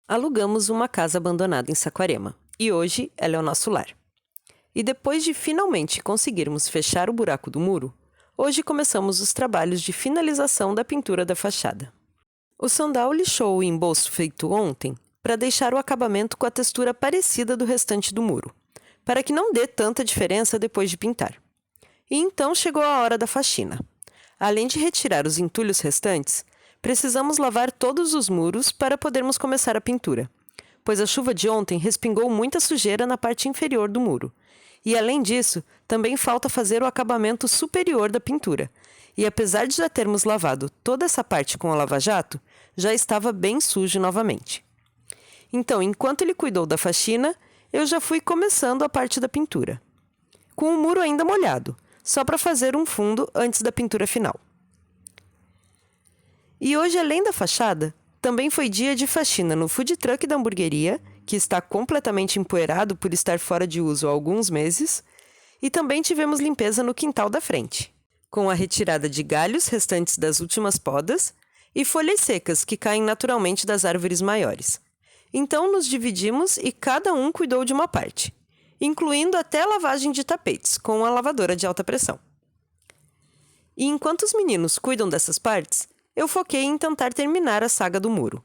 Alugamos uma casa abandonada em Saquarema e hoje ela é o nosso lar. E depois de finalmente conseguirmos fechar o buraco do muro, hoje começamos os trabalhos de finalização da pintura da fachada. O Sandal lixou o embolso feito ontem para deixar o acabamento com a textura parecida do restante do muro, para que não dê tanta diferença depois de pintar. E então chegou a hora da faxina. Além de retirar os entulhos restantes, precisamos lavar todos os muros para podermos começar a pintura, pois a chuva de ontem respingou muita sujeira na parte inferior do muro. E além disso, também falta fazer o acabamento superior da pintura. E apesar de já termos lavado toda essa parte com a lava-jato, já estava bem sujo novamente. Então, enquanto ele cuidou da faxina, eu já fui começando a parte da pintura, com o muro ainda molhado, só para fazer um fundo antes da pintura final. E hoje, além da fachada, também foi dia de faxina no food truck da hamburgueria, que está completamente empoeirado por estar fora de uso há alguns meses, e também tivemos limpeza no quintal da frente, com a retirada de galhos restantes das últimas podas e folhas secas que caem naturalmente das árvores maiores. Então nos dividimos e cada um cuidou de uma parte, incluindo até a lavagem de tapetes com a lavadora de alta pressão. E enquanto os meninos cuidam dessas partes, eu foquei em tentar terminar a saga do muro.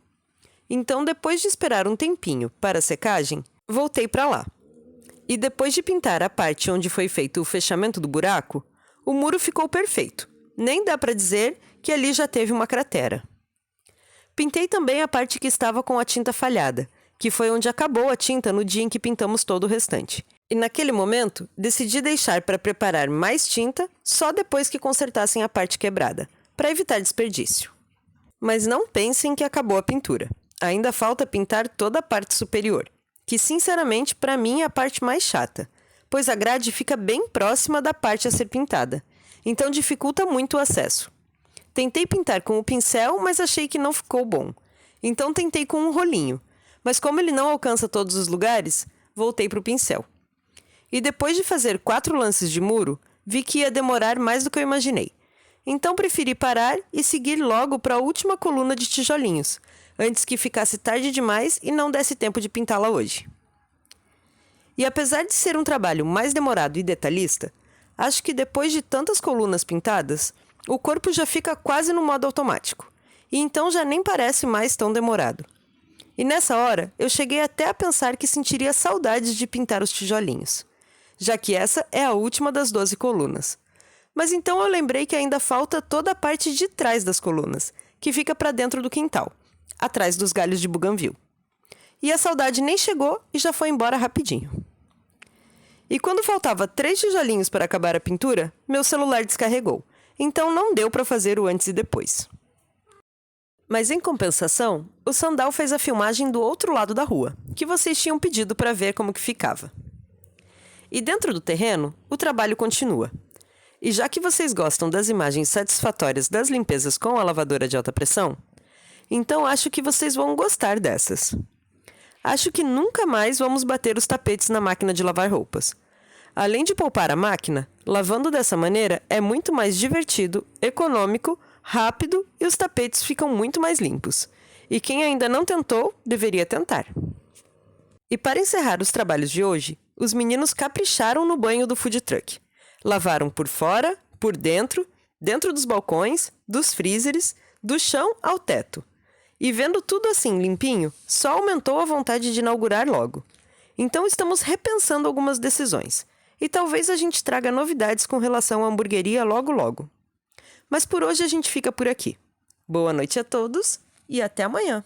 Então, depois de esperar um tempinho para a secagem, voltei para lá. E depois de pintar a parte onde foi feito o fechamento do buraco, o muro ficou perfeito. Nem dá para dizer que ali já teve uma cratera. Pintei também a parte que estava com a tinta falhada, que foi onde acabou a tinta no dia em que pintamos todo o restante. E naquele momento, decidi deixar para preparar mais tinta só depois que consertassem a parte quebrada, para evitar desperdício. Mas não pensem que acabou a pintura. Ainda falta pintar toda a parte superior, que sinceramente para mim é a parte mais chata, pois a grade fica bem próxima da parte a ser pintada, então dificulta muito o acesso. Tentei pintar com o pincel, mas achei que não ficou bom. Então tentei com um rolinho, mas como ele não alcança todos os lugares, voltei para o pincel. E depois de fazer 4 lances de muro, vi que ia demorar mais do que eu imaginei. Então preferi parar e seguir logo para a última coluna de tijolinhos, antes que ficasse tarde demais e não desse tempo de pintá-la hoje. E apesar de ser um trabalho mais demorado e detalhista, acho que depois de tantas colunas pintadas, o corpo já fica quase no modo automático, e então já nem parece mais tão demorado. E nessa hora, eu cheguei até a pensar que sentiria saudades de pintar os tijolinhos, já que essa é a última das 12 colunas. Mas então eu lembrei que ainda falta toda a parte de trás das colunas, que fica para dentro do quintal, atrás dos galhos de buganvíu. E a saudade nem chegou e já foi embora rapidinho. E quando faltava 3 tijolinhos para acabar a pintura, meu celular descarregou, então não deu para fazer o antes e depois. Mas em compensação, o Sandal fez a filmagem do outro lado da rua, que vocês tinham pedido para ver como que ficava. E dentro do terreno, o trabalho continua. E já que vocês gostam das imagens satisfatórias das limpezas com a lavadora de alta pressão, então acho que vocês vão gostar dessas. Acho que nunca mais vamos bater os tapetes na máquina de lavar roupas. Além de poupar a máquina, lavando dessa maneira é muito mais divertido, econômico, rápido e os tapetes ficam muito mais limpos. E quem ainda não tentou, deveria tentar. E para encerrar os trabalhos de hoje, os meninos capricharam no banho do food truck. Lavaram por fora, por dentro, dentro dos balcões, dos freezers, do chão ao teto. E vendo tudo assim limpinho, só aumentou a vontade de inaugurar logo. Então estamos repensando algumas decisões. E talvez a gente traga novidades com relação à hamburgueria logo logo. Mas por hoje a gente fica por aqui. Boa noite a todos e até amanhã!